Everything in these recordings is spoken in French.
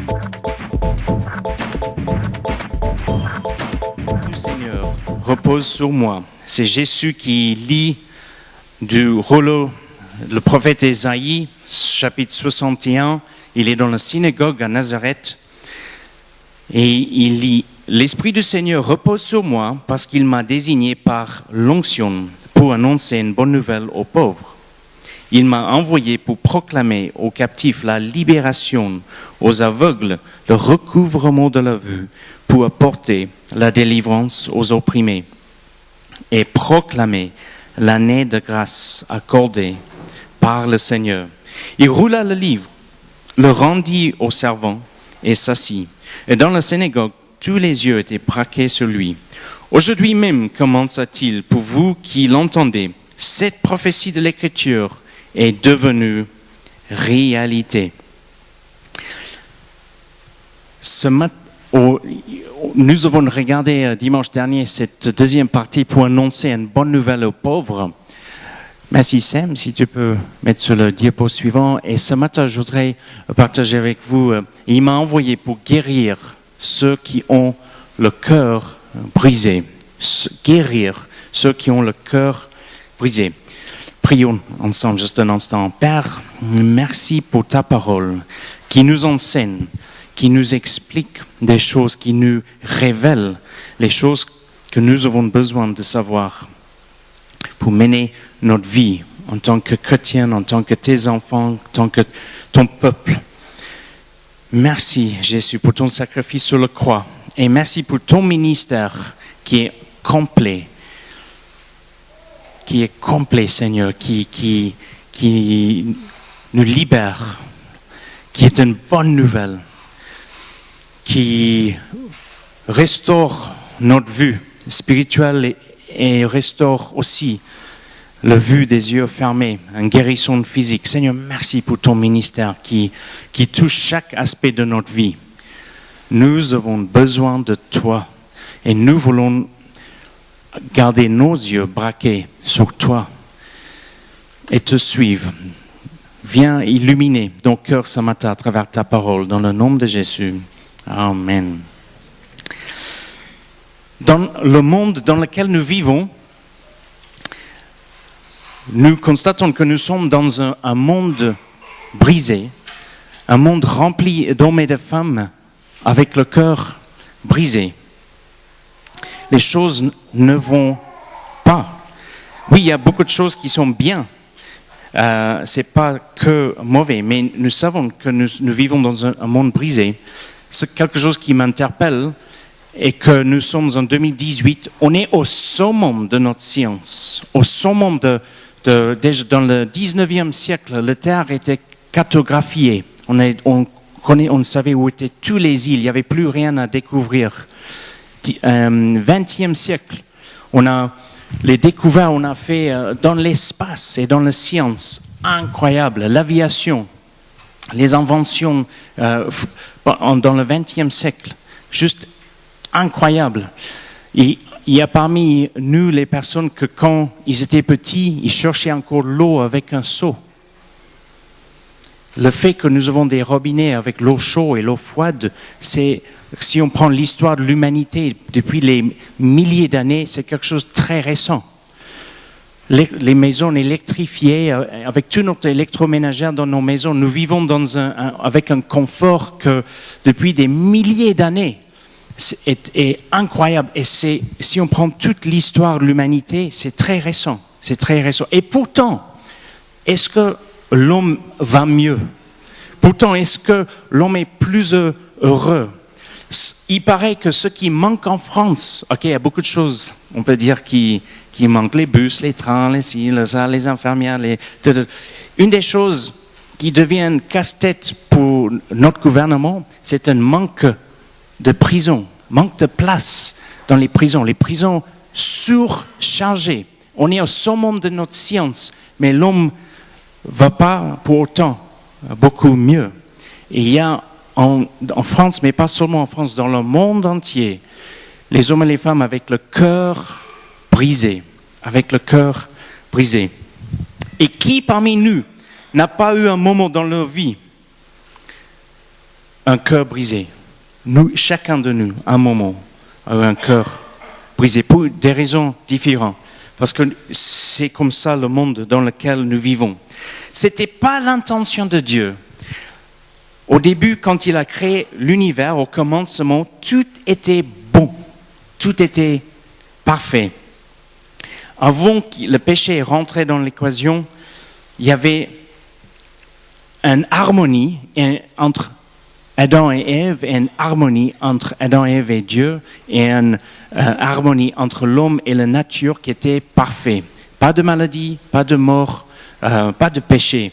Du Seigneur repose sur moi. C'est Jésus qui lit du rouleau, le prophète Ésaïe, chapitre 61. Il est dans la synagogue à Nazareth et il lit « L'Esprit du Seigneur repose sur moi parce qu'il m'a désigné par l'onction pour annoncer une bonne nouvelle aux pauvres. Il m'a envoyé pour proclamer aux captifs la libération, aux aveugles le recouvrement de la vue, pour apporter la délivrance aux opprimés et proclamer l'année de grâce accordée par le Seigneur. Il roula le livre, le rendit au servant et s'assit. Et dans la synagogue, tous les yeux étaient braqués sur lui. Aujourd'hui même commença-t-il, pour vous qui l'entendez, cette prophétie de l'Écriture est devenue réalité. Nous avons regardé dimanche dernier cette deuxième partie pour annoncer une bonne nouvelle aux pauvres. Merci Sam, si tu peux mettre sur le diapo suivant. Et ce matin, je voudrais partager avec vous, il m'a envoyé pour guérir ceux qui ont le cœur brisé. Guérir ceux qui ont le cœur brisé. Prions ensemble juste un instant. Père, merci pour ta parole qui nous enseigne, qui nous explique des choses, qui nous révèle les choses que nous avons besoin de savoir pour mener notre vie en tant que chrétien, en tant que tes enfants, en tant que ton peuple. Merci Jésus pour ton sacrifice sur la croix et merci pour ton ministère qui est complet. Qui est complet, Seigneur, qui nous libère, qui est une bonne nouvelle, qui restaure notre vue spirituelle et restaure aussi la vue des yeux fermés, une guérison physique. Seigneur, merci pour ton ministère qui touche chaque aspect de notre vie. Nous avons besoin de toi et nous voulons garder nos yeux braqués sur toi et te suivre. Viens illuminer nos cœurs ce matin à travers ta parole, dans le nom de Jésus. Amen. Dans le monde dans lequel nous vivons, nous constatons que nous sommes dans un monde brisé, un monde rempli d'hommes et de femmes avec le cœur brisé. Les choses ne vont pas. Oui, il y a beaucoup de choses qui sont bien. C'est pas que mauvais, mais nous savons que nous vivons dans un monde brisé. C'est quelque chose qui m'interpelle et que nous sommes en 2018. On est au summum de notre science, au summum déjà dans le 19e siècle, la Terre était cartographiée. On savait où étaient toutes les îles. Il n'y avait plus rien à découvrir. 20e siècle, les découvertes on a fait dans l'espace et dans la science, incroyable, l'aviation, les inventions dans le 20e siècle, juste incroyable. Il y a parmi nous les personnes que quand ils étaient petits, ils cherchaient encore l'eau avec un seau. Le fait que nous avons des robinets avec l'eau chaude et l'eau froide, si on prend l'histoire de l'humanité depuis les milliers d'années, c'est quelque chose de très récent. Les maisons électrifiées, avec tout notre électroménager dans nos maisons, nous vivons avec un confort que depuis des milliers d'années est incroyable. Et si on prend toute l'histoire de l'humanité, c'est très récent. C'est très récent. Et pourtant, est-ce que l'homme va mieux? Pourtant, est-ce que l'homme est plus heureux? Il paraît que ce qui manque en France, il y a beaucoup de choses, on peut dire, qui manquent, les bus, les trains, les infirmières, Une des choses qui devient casse-tête pour notre gouvernement, c'est un manque de prison, manque de place dans les prisons surchargées. On est au summum de notre science, mais l'homme va pas pour autant beaucoup mieux. Et il y a en France, mais pas seulement en France, dans le monde entier, les hommes et les femmes avec le cœur brisé, Et qui parmi nous n'a pas eu un moment dans leur vie un cœur brisé. Nous, chacun de nous, à un moment, a eu un cœur brisé pour des raisons différentes. Parce que c'est comme ça le monde dans lequel nous vivons. Ce n'était pas l'intention de Dieu. Au début, quand il a créé l'univers, au commencement, tout était bon. Tout était parfait. Avant que le péché rentre dans l'équation, il y avait une harmonie entre Adam et Ève, et une harmonie entre Adam et Ève et Dieu, et une harmonie entre l'homme et la nature qui était parfait. Pas de maladie, pas de mort, pas de péché.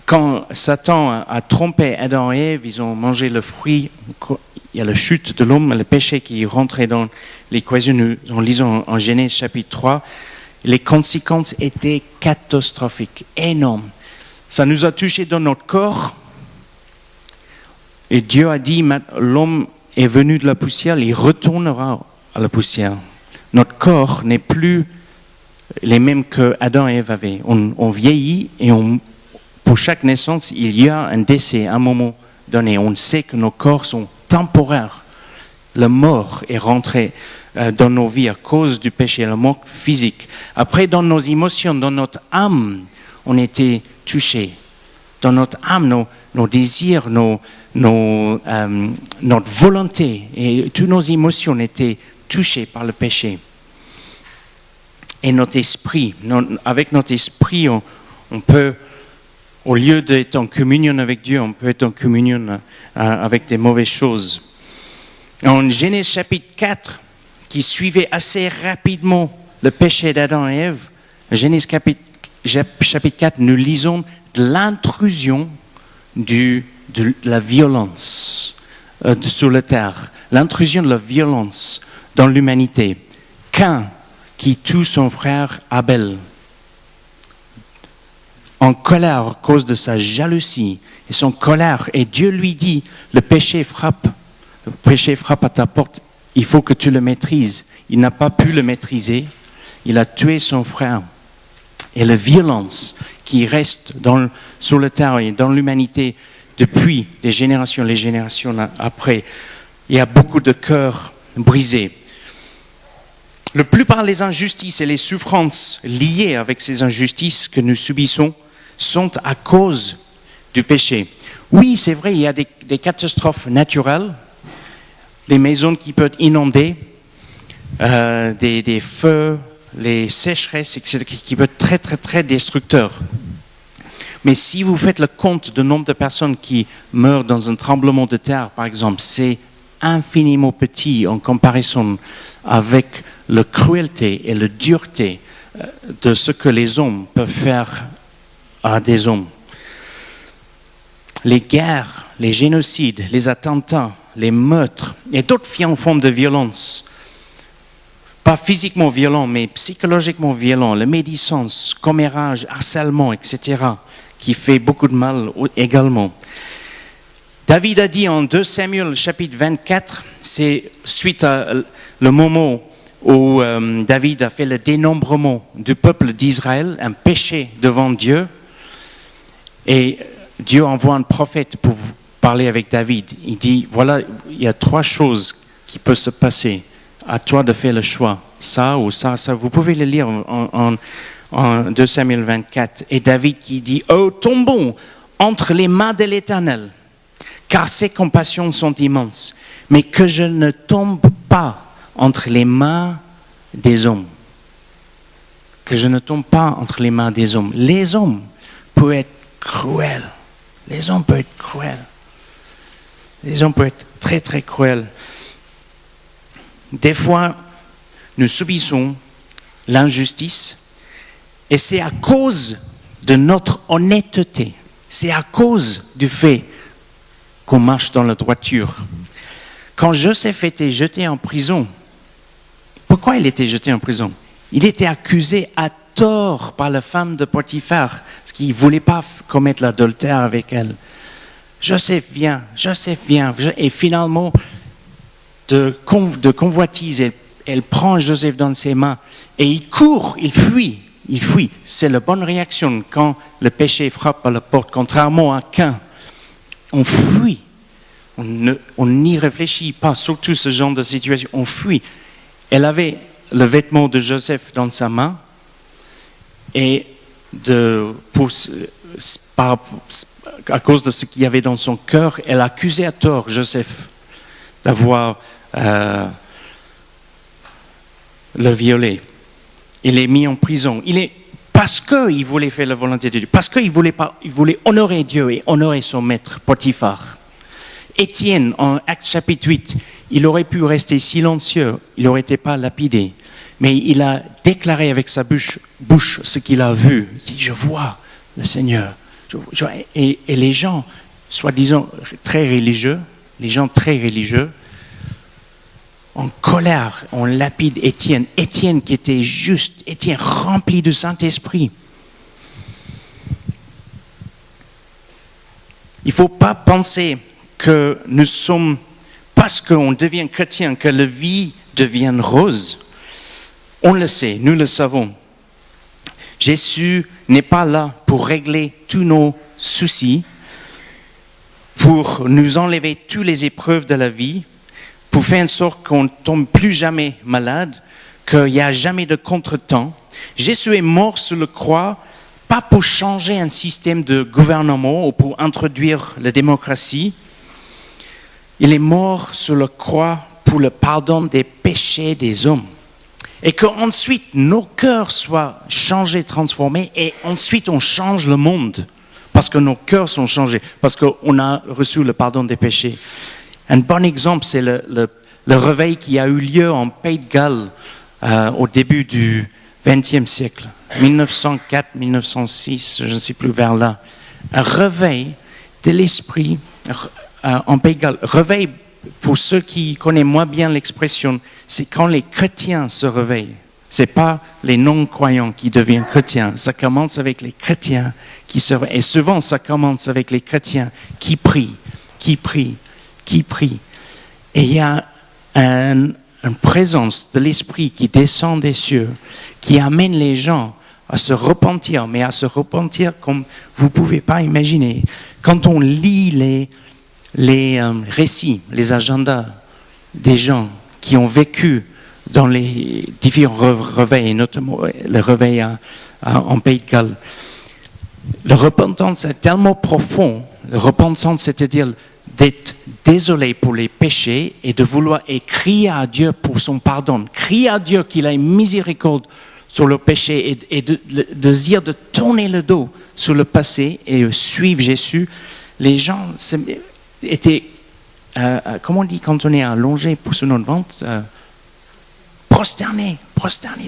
Quand Satan a trompé Adam et Ève, ils ont mangé le fruit, il y a la chute de l'homme, le péché qui est rentré dans l'équation, en lisant en Genèse chapitre 3, les conséquences étaient catastrophiques, énormes. Ça nous a touché dans notre corps. Et Dieu a dit, l'homme est venu de la poussière, il retournera à la poussière. Notre corps n'est plus les mêmes que Adam et Ève avaient. On vieillit et pour chaque naissance, il y a un décès à un moment donné. On sait que nos corps sont temporaires. La mort est rentrée dans nos vies à cause du péché, la mort physique. Après, dans nos émotions, dans notre âme, on était touchés. Dans notre âme, nos désirs, notre volonté et toutes nos émotions étaient touchées par le péché. Et notre esprit, avec notre esprit, on peut, au lieu d'être en communion avec Dieu, on peut être en communion avec des mauvaises choses. En Genèse chapitre 4, qui suivait assez rapidement le péché d'Adam et Ève, Genèse chapitre 4, nous lisons de l'intrusion de la violence sur la terre, l'intrusion de la violence dans l'humanité. Caïn qui tue son frère Abel, en colère à cause de sa jalousie et son colère, et Dieu lui dit, le péché frappe à ta porte, il faut que tu le maîtrises. Il n'a pas pu le maîtriser, il a tué son frère. Et la violence qui reste sur la terre et dans l'humanité depuis les générations après, il y a beaucoup de cœurs brisés. La plupart des injustices et les souffrances liées avec ces injustices que nous subissons sont à cause du péché. Oui, c'est vrai, il y a des catastrophes naturelles, des maisons qui peuvent être inondées, des feux, les sécheresses, etc., qui peuvent être très, très, très destructeurs. Mais si vous faites le compte du nombre de personnes qui meurent dans un tremblement de terre, par exemple, c'est infiniment petit en comparaison avec la cruauté et la dureté de ce que les hommes peuvent faire à des hommes. Les guerres, les génocides, les attentats, les meurtres et d'autres formes de violence, pas physiquement violents, mais psychologiquement violents, la médisance, commérage, harcèlement, etc., qui fait beaucoup de mal également. David a dit en 2 Samuel chapitre 24, c'est suite à le moment où David a fait le dénombrement du peuple d'Israël, un péché devant Dieu, et Dieu envoie un prophète pour parler avec David. Il dit, voilà, il y a 3 choses qui peuvent se passer. À toi de faire le choix, ça ou ça, ça. Vous pouvez le lire en 2 Samuel 24. Et David qui dit, oh, tombons entre les mains de l'Éternel, car ses compassions sont immenses, mais que je ne tombe pas entre les mains des hommes. Que je ne tombe pas entre les mains des hommes. Les hommes peuvent être cruels. Les hommes peuvent être cruels. Les hommes peuvent être très, très cruels. Des fois, nous subissons l'injustice et c'est à cause de notre honnêteté. C'est à cause du fait qu'on marche dans la droiture. Quand Joseph était jeté en prison, pourquoi il était jeté en prison? Il était accusé à tort par la femme de Potiphar, parce qu'il ne voulait pas commettre l'adultère avec elle. Joseph vient, et finalement, de convoitise, elle prend Joseph dans ses mains, et il court, il fuit. C'est la bonne réaction quand le péché frappe à la porte, contrairement à Caïn, on fuit. On n'y réfléchit pas, surtout ce genre de situation. On fuit. Elle avait le vêtement de Joseph dans sa main et à cause de ce qu'il y avait dans son cœur, elle accusait à tort Joseph d'avoir le violé. Il est mis en prison. Parce qu'il voulait faire la volonté de Dieu, parce qu'il voulait honorer Dieu et honorer son maître, Potiphar. Étienne, en Actes chapitre 8, il aurait pu rester silencieux, il n'aurait été pas lapidé, mais il a déclaré avec sa bouche ce qu'il a vu. Il dit, je vois le Seigneur. Et les gens, soi-disant très religieux, en colère, on lapide Étienne. Étienne qui était juste, Étienne rempli du Saint-Esprit. Il ne faut pas penser que nous sommes, parce qu'on devient chrétien, que la vie devient rose. On le sait, nous le savons. Jésus n'est pas là pour régler tous nos soucis, pour nous enlever toutes les épreuves de la vie, pour faire en sorte qu'on ne tombe plus jamais malade, qu'il n'y a jamais de contretemps. Jésus est mort sur la croix, pas pour changer un système de gouvernement ou pour introduire la démocratie. Il est mort sur la croix pour le pardon des péchés des hommes. Et qu'ensuite, nos cœurs soient changés, transformés, et ensuite on change le monde. Parce que nos cœurs sont changés, parce qu'on a reçu le pardon des péchés. Un bon exemple, c'est le réveil qui a eu lieu en Pays de Galles au début du XXe siècle, 1904, 1906, je ne sais plus vers là. Un réveil de l'esprit en Pays de Galles. Réveil, pour ceux qui connaissent moins bien l'expression, c'est quand les chrétiens se réveillent. Ce n'est pas les non-croyants qui deviennent chrétiens. Ça commence avec les chrétiens qui se réveillent. Et souvent, ça commence avec les chrétiens qui prient. Et il y a une présence de l'esprit qui descend des cieux, qui amène les gens à se repentir, mais à se repentir comme vous ne pouvez pas imaginer. Quand on lit les récits, les agendas des gens qui ont vécu dans les différents réveils, notamment le réveil en Pays de Galles, la repentance est tellement profonde. La repentance, c'est-à-dire d'être désolé pour les péchés et de vouloir crier à Dieu pour son pardon, crier à Dieu qu'il ait miséricorde sur le péché et de désir de tourner le dos sur le passé et suivre Jésus. Les gens étaient, comment on dit quand on est allongé sur notre ventre, prosternés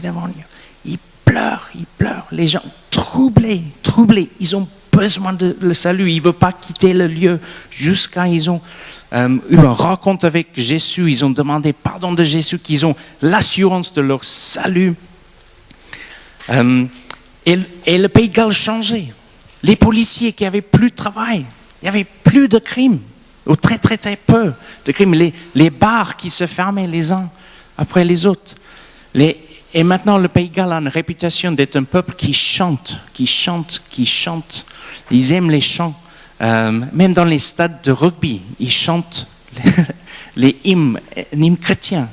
devant Dieu. Ils pleurent. Les gens troublés. Ils ont besoin de le salut. Ils ne veulent pas quitter le lieu jusqu'à ils ont eu une rencontre avec Jésus. Ils ont demandé pardon de Jésus, qu'ils ont l'assurance de leur salut. Et le Pays de Galles changeait. Les policiers qui n'avaient plus de travail, il n'y avait plus de crimes, ou très peu de crimes. Les bars qui se fermaient les uns après les autres. Et maintenant, le Pays de Galles a une réputation d'être un peuple qui chante. Ils aiment les chants. Même dans les stades de rugby, ils chantent les hymnes chrétiens.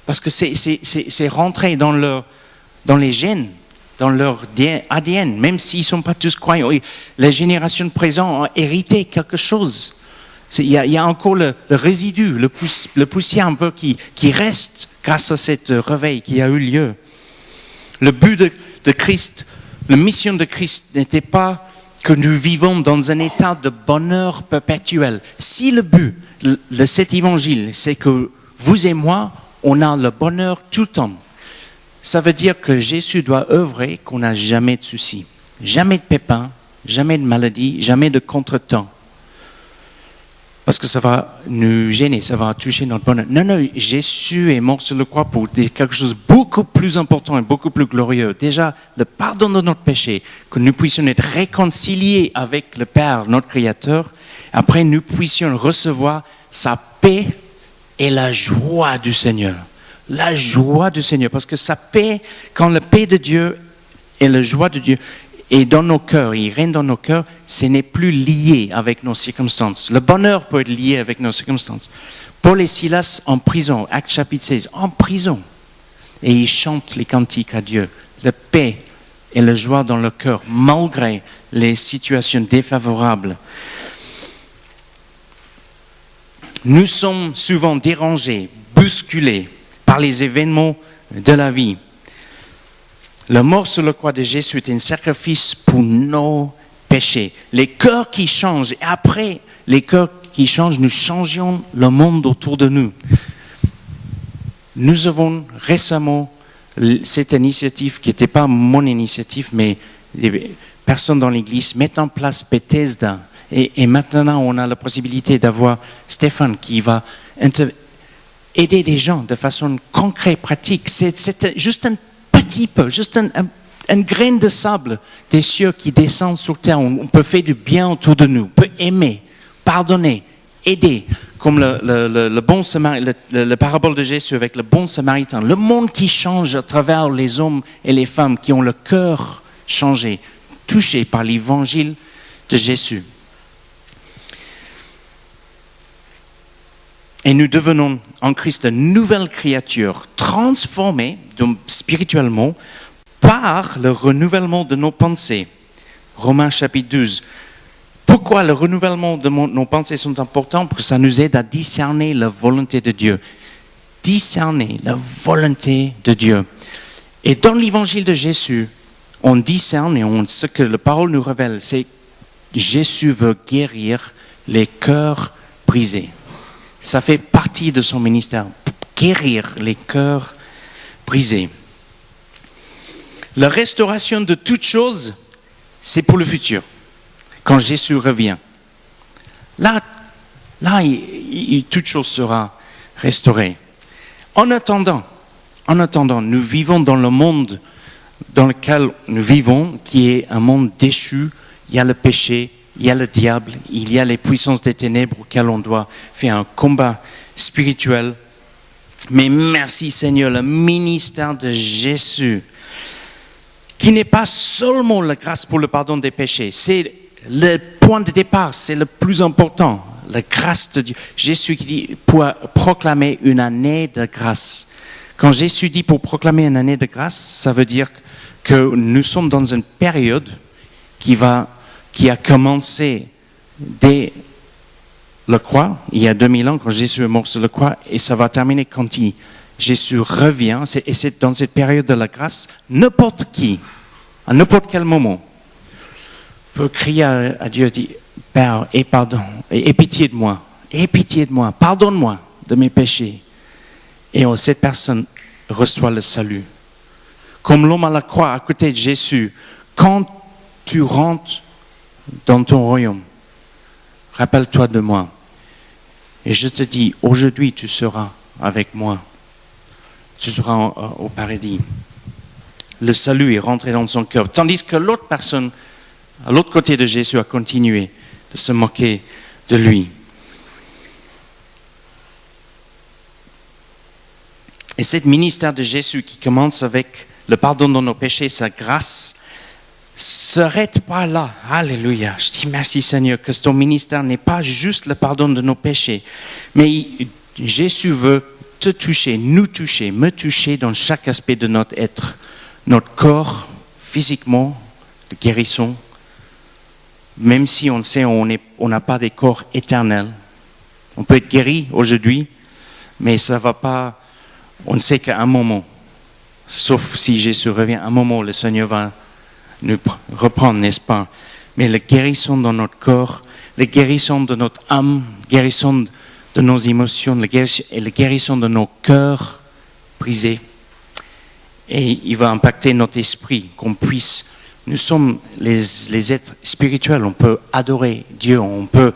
Parce que c'est rentré dans les gènes, dans leur ADN, même s'ils ne sont pas tous croyants. Les générations présentes ont hérité quelque chose. Il y a encore le résidu, le poussière un peu qui reste grâce à cette réveil qui a eu lieu. Le but de Christ, la mission de Christ n'était pas que nous vivons dans un état de bonheur perpétuel. Si le but de cet évangile, c'est que vous et moi, on a le bonheur tout le temps, ça veut dire que Jésus doit œuvrer qu'on n'a jamais de soucis, jamais de pépins, jamais de maladies, jamais de contretemps. Parce que ça va nous gêner, ça va toucher notre bonheur. Non, Jésus est mort sur la croix pour quelque chose de beaucoup plus important et beaucoup plus glorieux. Déjà, le pardon de notre péché, que nous puissions être réconciliés avec le Père, notre Créateur. Après, nous puissions recevoir sa paix et la joie du Seigneur. La joie du Seigneur, parce que sa paix, quand la paix de Dieu et la joie de Dieu est dans nos cœurs, il règne dans nos cœurs, ce n'est plus lié avec nos circonstances. Le bonheur peut être lié avec nos circonstances. Paul et Silas en prison, Actes chapitre 16, en prison. Et ils chantent les cantiques à Dieu. La paix et la joie dans le cœur, malgré les situations défavorables. Nous sommes souvent dérangés, bousculés par les événements de la vie. La mort sur la croix de Jésus est un sacrifice pour nos péchés. Les cœurs qui changent, et après les cœurs qui changent, nous changeons le monde autour de nous. Nous avons récemment cette initiative, qui n'était pas mon initiative, mais les personnes dans l'Église mettent en place Bethesda. Et maintenant, on a la possibilité d'avoir Stéphane qui va aider les gens de façon concrète, pratique. C'est juste un petit peu, juste un grain de sable des cieux qui descend sur terre. On peut faire du bien autour de nous, on peut aimer, pardonner, aider, comme le bon Samaritain, la parabole de Jésus avec le bon Samaritain. Le monde qui change à travers les hommes et les femmes qui ont le cœur changé, touché par l'évangile de Jésus. Et nous devenons en Christ une nouvelle créature, transformée donc, spirituellement par le renouvellement de nos pensées. Romains chapitre 12. Pourquoi le renouvellement de nos pensées sont importants? Parce que ça nous aide à discerner la volonté de Dieu. Discerner la volonté de Dieu. Et dans l'évangile de Jésus, on discerne et ce que la parole nous révèle, c'est que Jésus veut guérir les cœurs brisés. Ça fait partie de son ministère, guérir les cœurs brisés. La restauration de toutes choses, c'est pour le futur, quand Jésus revient. Là, toute chose sera restaurée. En attendant, nous vivons dans le monde dans lequel nous vivons, qui est un monde déchu. Il y a le péché, il y a le diable, il y a les puissances des ténèbres auxquelles on doit faire un combat spirituel. Mais merci Seigneur, le ministère de Jésus, qui n'est pas seulement la grâce pour le pardon des péchés, c'est le point de départ, c'est le plus important, la grâce de Dieu. Jésus qui dit pour proclamer une année de grâce. Quand Jésus dit pour proclamer une année de grâce, ça veut dire que nous sommes dans une période qui a commencé dès la croix, il y a 2000 ans, quand Jésus est mort sur la croix, et ça va terminer quand Jésus revient. Et c'est dans cette période de la grâce, n'importe qui, à n'importe quel moment, peut crier à Dieu, dire, Père, aie pardon, aie pitié de moi, pardonne-moi de mes péchés. Et cette personne reçoit le salut. Comme l'homme à la croix à côté de Jésus, quand tu rentres dans ton royaume, rappelle-toi de moi. Et je te dis, aujourd'hui tu seras avec moi. Tu seras au paradis. Le salut est rentré dans son cœur. Tandis que l'autre personne, à l'autre côté de Jésus, a continué de se moquer de lui. Et ce ministère de Jésus qui commence avec le pardon de nos péchés, sa grâce, s'arrête pas là. Alléluia. Je dis merci Seigneur que ton ministère n'est pas juste le pardon de nos péchés, mais Jésus veut te toucher, nous toucher, me toucher dans chaque aspect de notre être. Notre corps, physiquement, de guérison, même si on sait on n'a pas des corps éternels. On peut être guéri aujourd'hui, mais ça va pas, on sait qu'à un moment, sauf si Jésus revient, à un moment, le Seigneur va nous reprendre, n'est-ce pas? Mais la guérison dans notre corps, la guérison de notre âme, la guérison de nos émotions, la guérison de nos cœurs brisés. Et il va impacter notre esprit, qu'on puisse, nous sommes les êtres spirituels, on peut adorer Dieu, on peut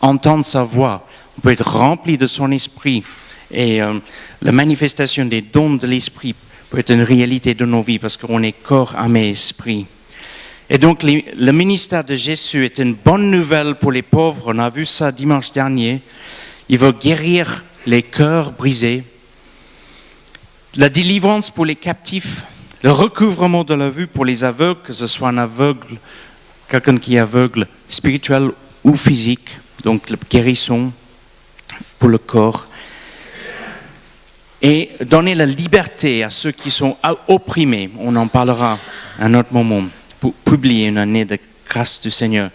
entendre sa voix, on peut être rempli de son esprit. Et la manifestation des dons de l'esprit peut être une réalité de nos vies parce qu'on est corps, âme et esprit. Et donc le ministère de Jésus est une bonne nouvelle pour les pauvres. On a vu ça dimanche dernier. Il veut guérir les cœurs brisés. La délivrance pour les captifs, Le recouvrement de la vue pour les aveugles, que ce soit un aveugle, quelqu'un qui est aveugle, spirituel ou physique, donc la guérison pour le corps. Et donner la liberté à ceux qui sont opprimés. On en parlera à un autre moment, pour publier une année de grâce du Seigneur.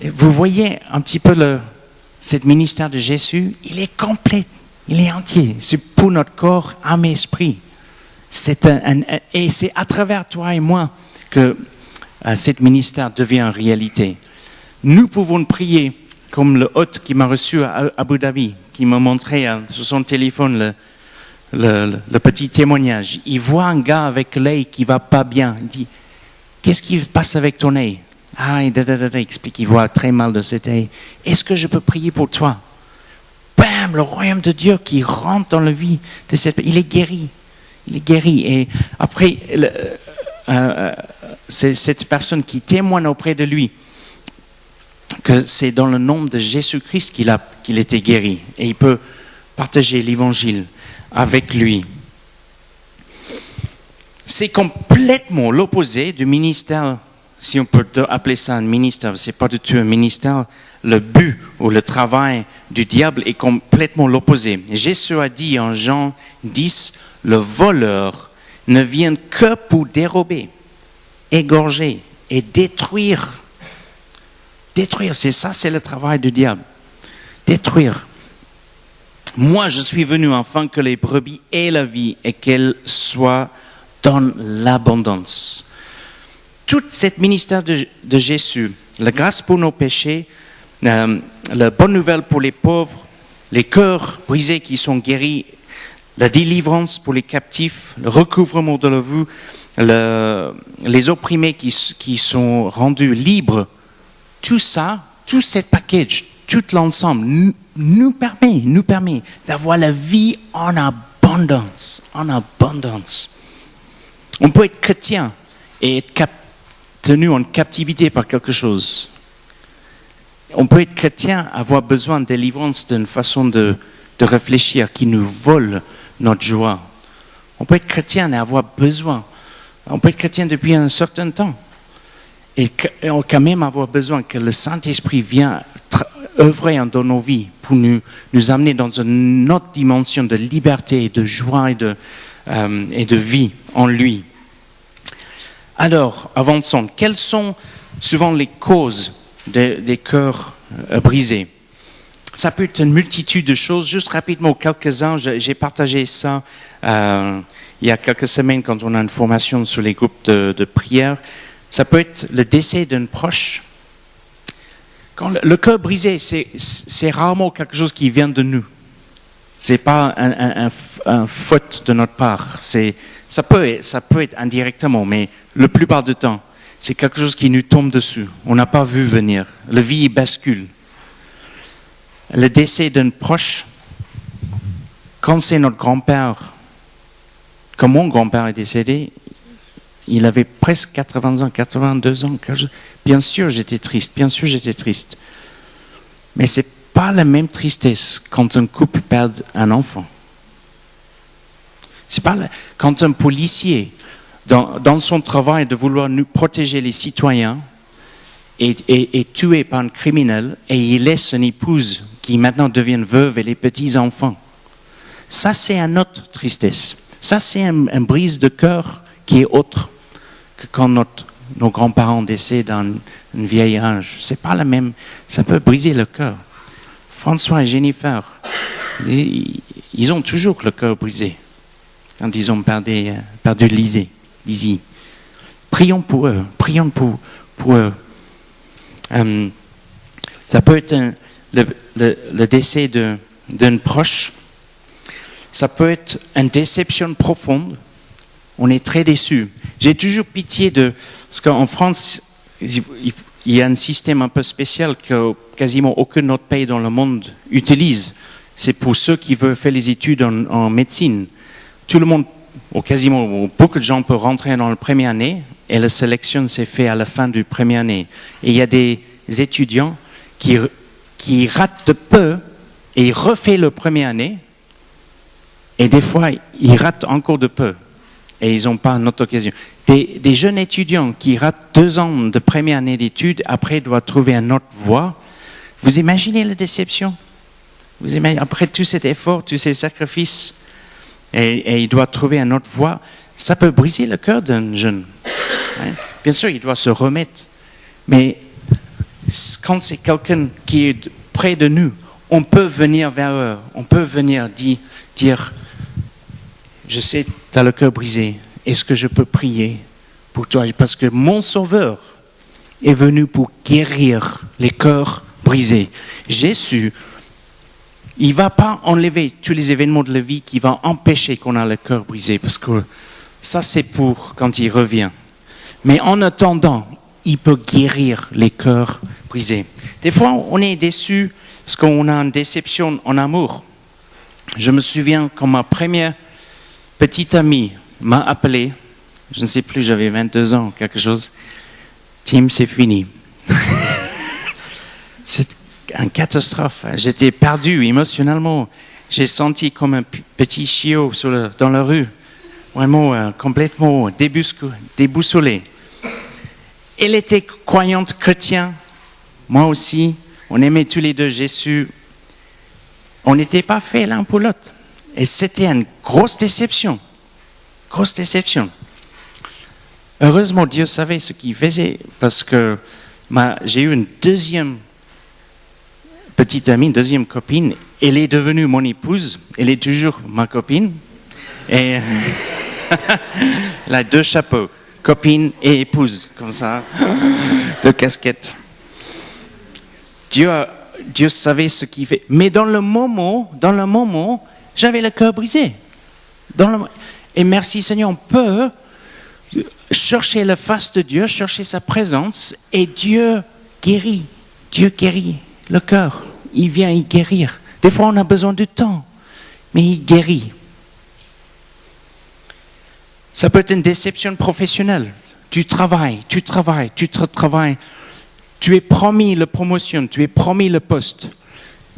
Et vous voyez un petit peu ce ministère de Jésus, il est complet, il est entier. C'est pour notre corps, âme et esprit. Et c'est à travers toi et moi que ce ministère devient une réalité. Nous pouvons prier comme le hôte qui m'a reçu à Abu Dhabi, qui m'a montré sur son téléphone le petit témoignage. Il voit un gars avec l'œil qui va pas bien. Il dit, qu'est-ce qui se passe avec ton œil? Ah, il explique, il voit très mal de cet œil. Est-ce que je peux prier pour toi? Bam, le royaume de Dieu qui rentre dans la vie de il est guéri. Il est guéri. Et après, c'est cette personne qui témoigne auprès de lui que c'est dans le nom de Jésus-Christ qu'il était guéri. Et il peut partager l'évangile avec lui. C'est complètement l'opposé du ministère, si on peut appeler ça un ministère. Ce n'est pas du tout un ministère. Le but ou le travail du diable est complètement l'opposé. Jésus a dit en Jean 10, le voleur ne vient que pour dérober, égorger et détruire. Détruire, c'est le travail du diable. Détruire. Moi, je suis venu afin que les brebis aient la vie et qu'elles soient dans l'abondance. Tout cet ministère de Jésus, la grâce pour nos péchés, la bonne nouvelle pour les pauvres, les cœurs brisés qui sont guéris, la délivrance pour les captifs, le recouvrement de la vue, les opprimés qui sont rendus libres, tout ça, tout ce package, tout l'ensemble nous permet d'avoir la vie en abondance, en abondance. On peut être chrétien et être tenu en captivité par quelque chose. On peut être chrétien, avoir besoin de délivrance d'une façon de réfléchir qui nous vole notre joie. On peut être chrétien et avoir besoin. On peut être chrétien depuis un certain temps. Et quand même avoir besoin que le Saint-Esprit vienne œuvrer dans nos vies pour nous amener dans une autre dimension de liberté, de joie et de vie en lui. Alors, avançons. Quelles sont souvent les causes des cœurs brisés? Ça peut être une multitude de choses. Juste rapidement, quelques-uns, j'ai partagé ça il y a quelques semaines quand on a une formation sur les groupes de prière. Ça peut être le décès d'un proche. Quand le cœur brisé, c'est rarement quelque chose qui vient de nous. C'est pas un faute de notre part. Ça peut être indirectement, mais la plupart du temps, c'est quelque chose qui nous tombe dessus. On n'a pas vu venir. La vie bascule. Le décès d'un proche, quand c'est notre grand-père, quand mon grand-père est décédé, il avait presque 80 ans, 82 ans. Bien sûr, j'étais triste. Mais ce n'est pas la même tristesse quand un couple perd un enfant. C'est pas quand un policier, dans son travail de vouloir nous protéger les citoyens, est tué par un criminel et il laisse son épouse qui maintenant devient veuve et les petits-enfants. Ça, c'est une autre tristesse. Ça, c'est un brise de cœur qui est autre que quand nos grands-parents décèdent dans un vieil âge. C'est pas la même. Ça peut briser le cœur. François et Jennifer, ils ont toujours le cœur brisé quand ils ont perdu Lizzie. Prions pour eux. Pour eux. Ça peut être le décès d'un proche. Ça peut être une déception profonde. On est très déçus. J'ai toujours pitié parce qu'en France, il y a un système un peu spécial que quasiment aucun autre pays dans le monde utilise. C'est pour ceux qui veulent faire les études en médecine. Tout le monde, ou quasiment beaucoup de gens peuvent rentrer dans la première année et la sélection s'est faite à la fin du première année. Et il y a des étudiants qui ratent de peu et refont la première année et des fois ils ratent encore de peu. et ils n'ont pas une autre occasion. Des jeunes étudiants qui ratent 2 ans de première année d'études, après doivent trouver une autre voie. Vous imaginez la déception? Vous imaginez, après tout cet effort, tous ces sacrifices, et il doit trouver une autre voie, ça peut briser le cœur d'un jeune. Hein? Bien sûr, il doit se remettre, mais quand c'est quelqu'un qui est près de nous, on peut venir vers eux, on peut venir dire, je sais, tu as le cœur brisé, est-ce que je peux prier pour toi? Parce que mon Sauveur est venu pour guérir les cœurs brisés. Jésus, il ne va pas enlever tous les événements de la vie qui vont empêcher qu'on a le cœur brisé, parce que ça c'est pour quand il revient. Mais en attendant, il peut guérir les cœurs brisés. Des fois, on est déçu parce qu'on a une déception en amour. Je me souviens quand ma première petite amie m'a appelé, je ne sais plus, j'avais 22 ans, quelque chose. Tim, c'est fini. C'est une catastrophe. J'étais perdu émotionnellement. J'ai senti comme un petit chiot dans la rue, vraiment complètement déboussolé. Elle était croyante chrétienne, moi aussi. On aimait tous les deux Jésus. On n'était pas faits l'un pour l'autre. Et c'était une grosse déception. Grosse déception. Heureusement, Dieu savait ce qu'il faisait, parce que j'ai eu une deuxième petite amie, une deuxième copine. Elle est devenue mon épouse. Elle est toujours ma copine. Et elle a 2 chapeaux, copine et épouse, comme ça, 2 casquettes. Dieu savait ce qu'il fait. Mais dans le moment, j'avais le cœur brisé. Et merci Seigneur, on peut chercher la face de Dieu, chercher sa présence, et Dieu guérit. Dieu guérit le cœur. Il vient y guérir. Des fois, on a besoin de temps, mais il guérit. Ça peut être une déception professionnelle. Tu travailles. Tu es promis la promotion, tu es promis le poste.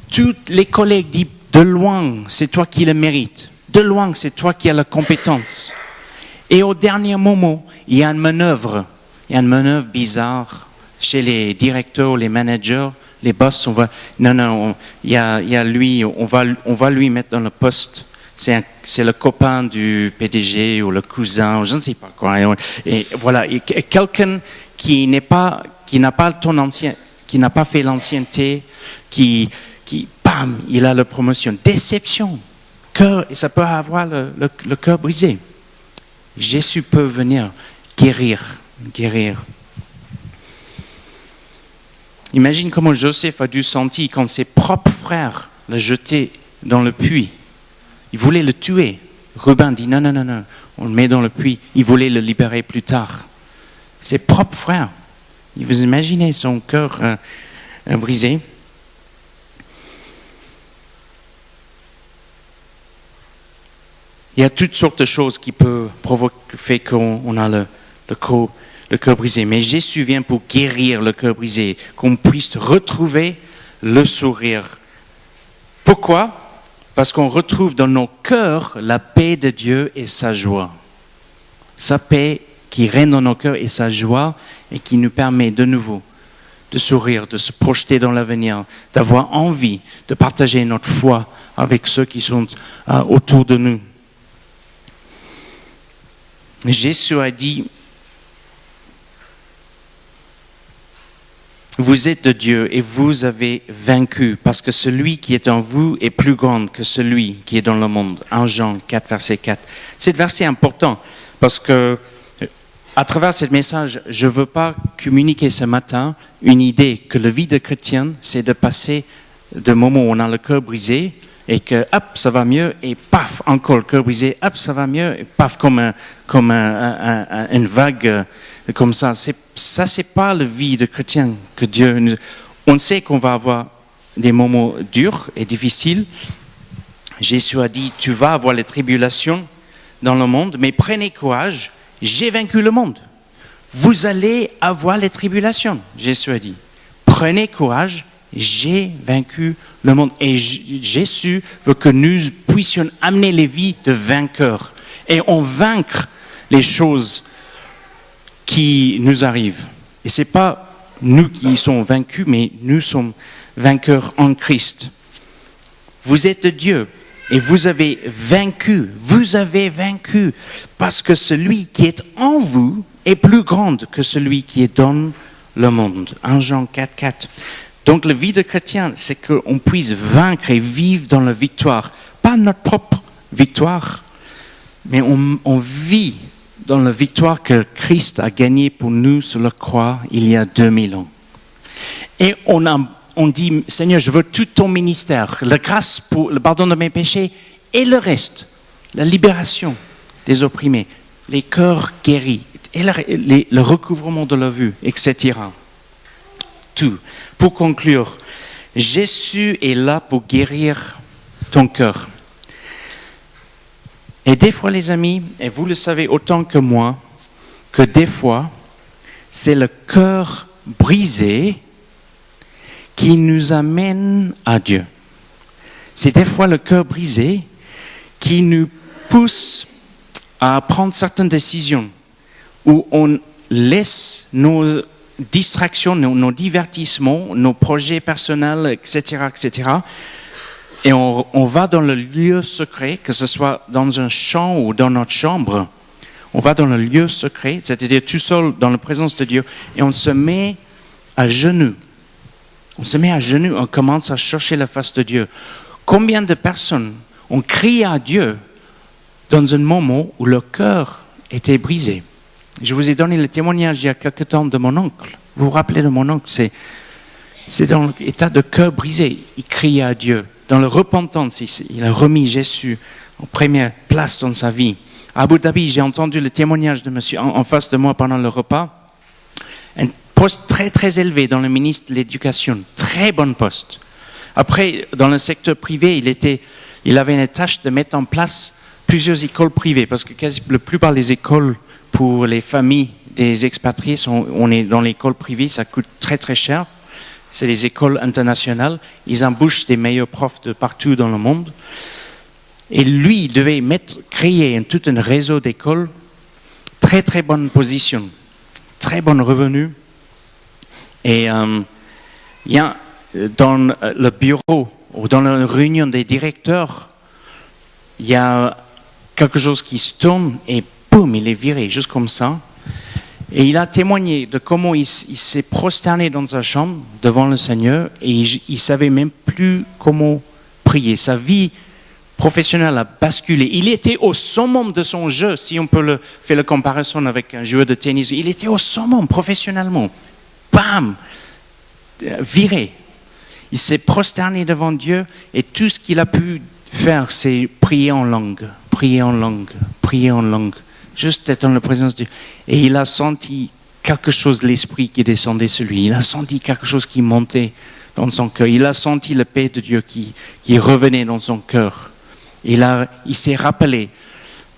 Tous les collègues disent de loin, c'est toi qui le mérites. De loin, c'est toi qui as la compétence. Et au dernier moment, il y a une manœuvre bizarre chez les directeurs, les managers, les boss. Il y a lui, on va lui mettre dans le poste. C'est le copain du PDG ou le cousin, je ne sais pas quoi. Et voilà, et quelqu'un qui n'a pas fait l'ancienneté, qui bam, il a la promotion. Déception, cœur, et ça peut avoir le cœur brisé. Jésus peut venir guérir. Imagine comment Joseph a dû sentir quand ses propres frères le jetaient dans le puits. Il voulait le tuer. Ruben dit non, on le met dans le puits. Il voulait le libérer plus tard. Ses propres frères. Vous imaginez son cœur brisé. Il y a toutes sortes de choses qui peuvent faire qu'on a le cœur brisé. Mais Jésus vient pour guérir le cœur brisé, qu'on puisse retrouver le sourire. Pourquoi ? Parce qu'on retrouve dans nos cœurs la paix de Dieu et sa joie. Sa paix qui règne dans nos cœurs et sa joie, et qui nous permet de nouveau de sourire, de se projeter dans l'avenir, d'avoir envie de partager notre foi avec ceux qui sont autour de nous. Jésus a dit, vous êtes de Dieu et vous avez vaincu, parce que celui qui est en vous est plus grand que celui qui est dans le monde. 1 Jean 4, verset 4. C'est un verset important, parce que à travers ce message, je ne veux pas communiquer ce matin une idée que la vie de chrétien, c'est de passer de moments où on a le cœur brisé, et que, hop, ça va mieux, et paf, encore le cœur brisé, hop, ça va mieux, et paf, comme une vague, comme ça. Ça, c'est pas la vie de chrétien que Dieu nous... On sait qu'on va avoir des moments durs et difficiles. Jésus a dit, tu vas avoir les tribulations dans le monde, mais prenez courage, j'ai vaincu le monde. Vous allez avoir les tribulations, Jésus a dit. Prenez courage, j'ai vaincu le monde. Et Jésus veut que nous puissions amener les vies de vainqueurs. Et on vaincre les choses qui nous arrivent. Et ce n'est pas nous qui sommes vaincus, mais nous sommes vainqueurs en Christ. Vous êtes de Dieu et vous avez vaincu, parce que celui qui est en vous est plus grand que celui qui est dans le monde. 1 Jean 4,4. Donc la vie de chrétien, c'est qu'on puisse vaincre et vivre dans la victoire. Pas notre propre victoire, mais on vit dans la victoire que Christ a gagnée pour nous sur la croix il y a 2000 ans. Et on dit, Seigneur, je veux tout ton ministère, la grâce pour le pardon de mes péchés et le reste, la libération des opprimés, les cœurs guéris, et le recouvrement de la vue, etc. Tout. Pour conclure, Jésus est là pour guérir ton cœur. Et des fois, les amis, et vous le savez autant que moi, que des fois, c'est le cœur brisé qui nous amène à Dieu. C'est des fois le cœur brisé qui nous pousse à prendre certaines décisions où on laisse nos distractions, nos divertissements, nos projets personnels, etc., et on va dans le lieu secret, que ce soit dans un champ ou dans notre chambre, on va dans le lieu secret, c'est-à-dire tout seul dans la présence de Dieu, et on se met à genoux. On se met à genoux, on commence à chercher la face de Dieu. Combien de personnes ont crié à Dieu dans un moment où leur cœur était brisé? Je vous ai donné le témoignage il y a quelque temps de mon oncle. Vous vous rappelez de mon oncle? C'est dans l'état de cœur brisé. Il criait à Dieu. Dans la repentance, il a remis Jésus en première place dans sa vie. À Abu Dhabi, j'ai entendu le témoignage de monsieur en face de moi pendant le repas. Un poste très très élevé dans le ministère de l'Éducation. Très bon poste. Après, dans le secteur privé, il avait une tâche de mettre en place plusieurs écoles privées, parce que la plupart des écoles pour les familles des expatriés, on est dans l'école privée, ça coûte très très cher. C'est des écoles internationales. Ils embauchent des meilleurs profs de partout dans le monde. Et lui, il devait créer tout un réseau d'écoles, très très bonne position, très bon revenu. Et il y a dans le bureau ou dans la réunion des directeurs, il y a quelque chose qui se tourne et boum, il est viré, juste comme ça. Et il a témoigné de comment il s'est prosterné dans sa chambre devant le Seigneur et il ne savait même plus comment prier. Sa vie professionnelle a basculé. Il était au summum de son jeu, si on peut faire la comparaison avec un joueur de tennis. Il était au summum professionnellement. Bam! Viré. Il s'est prosterné devant Dieu et tout ce qu'il a pu faire, c'est prier en langue, prier en langue, prier en langue. Juste être dans la présence de Dieu. Et il a senti quelque chose de l'esprit qui descendait sur lui. Il a senti quelque chose qui montait dans son cœur. Il a senti la paix de Dieu qui revenait dans son cœur. Il s'est rappelé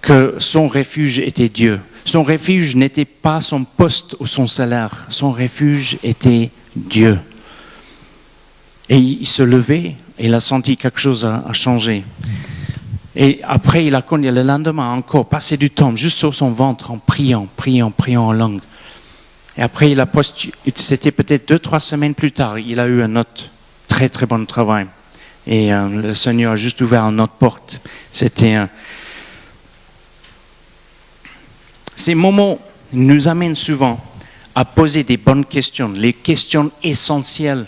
que son refuge était Dieu. Son refuge n'était pas son poste ou son salaire. Son refuge était Dieu. Et il se levait et il a senti quelque chose a changé. Et après, il a connu le lendemain encore, passé du temps juste sur son ventre en priant en langue. Et après, c'était peut-être 2-3 semaines plus tard, il a eu un autre très très bon travail. Et le Seigneur a juste ouvert une autre porte. Ces moments nous amènent souvent à poser des bonnes questions, les questions essentielles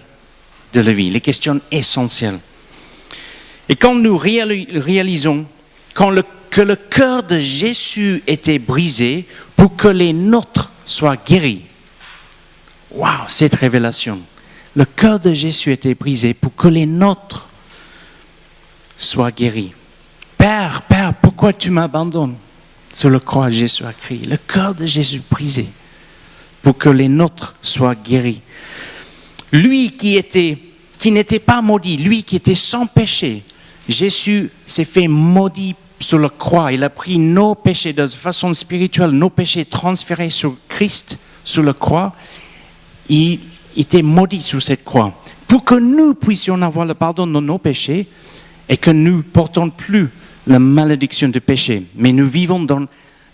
de la vie, les questions essentielles. Et quand nous réalisons que le cœur de Jésus était brisé pour que les nôtres soient guéris. Waouh, cette révélation. Le cœur de Jésus était brisé pour que les nôtres soient guéris. Père, pourquoi tu m'abandonnes? Sur le croix, Jésus a crié. Le cœur de Jésus brisé pour que les nôtres soient guéris. Lui qui n'était pas maudit, lui qui était sans péché, Jésus s'est fait maudit sur la croix. Il a pris nos péchés de façon spirituelle, nos péchés transférés sur Christ, sur la croix. Il était maudit sur cette croix. Pour que nous puissions avoir le pardon de nos péchés et que nous ne portons plus la malédiction du péché. Mais nous vivons dans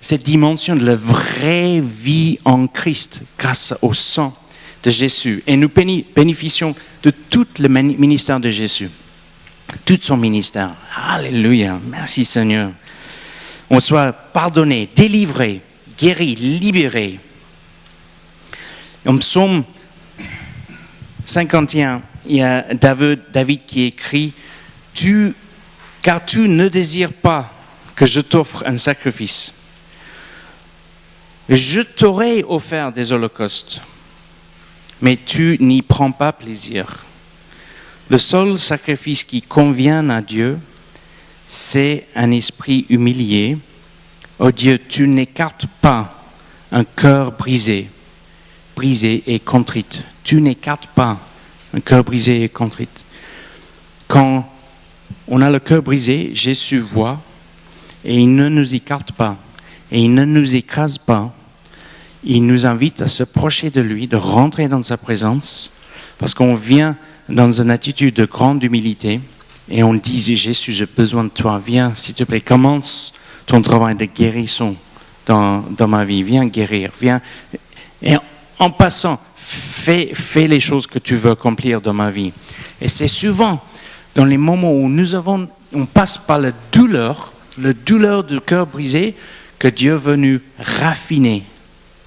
cette dimension de la vraie vie en Christ grâce au sang de Jésus. Et nous bénéficions de tout le ministère de Jésus, tout son ministère. Alléluia, merci Seigneur. On soit pardonné, délivré, guéri, libéré. En psaume 51, il y a David qui écrit « Car tu ne désires pas que je t'offre un sacrifice. Je t'aurais offert des holocaustes, mais tu n'y prends pas plaisir. Le seul sacrifice qui convient à Dieu, c'est un esprit humilié. Oh Dieu, tu n'écartes pas un cœur brisé et contrit. Tu n'écartes pas un cœur brisé et contrit. » Quand on a le cœur brisé, Jésus voit et il ne nous écarte pas et il ne nous écrase pas. Il nous invite à se procher de lui, de rentrer dans sa présence, parce qu'on vient dans une attitude de grande humilité et on dit « Jésus, j'ai besoin de toi, viens s'il te plaît, commence ton travail de guérison dans ma vie, viens guérir, viens. » Et en passant, fais les choses que tu veux accomplir dans ma vie. Et c'est souvent dans les moments où on passe par la douleur du cœur brisé, que Dieu veut nous raffiner.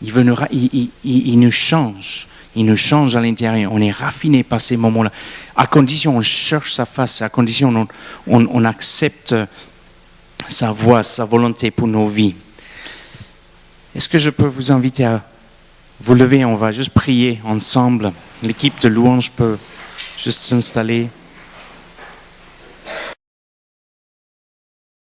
Il nous change. Il nous change à l'intérieur. On est raffiné par ces moments-là. À condition on cherche sa face, à condition on accepte sa voix, sa volonté pour nos vies. Est-ce que je peux vous inviter à vous lever? On va juste prier ensemble. L'équipe de louange peut juste s'installer.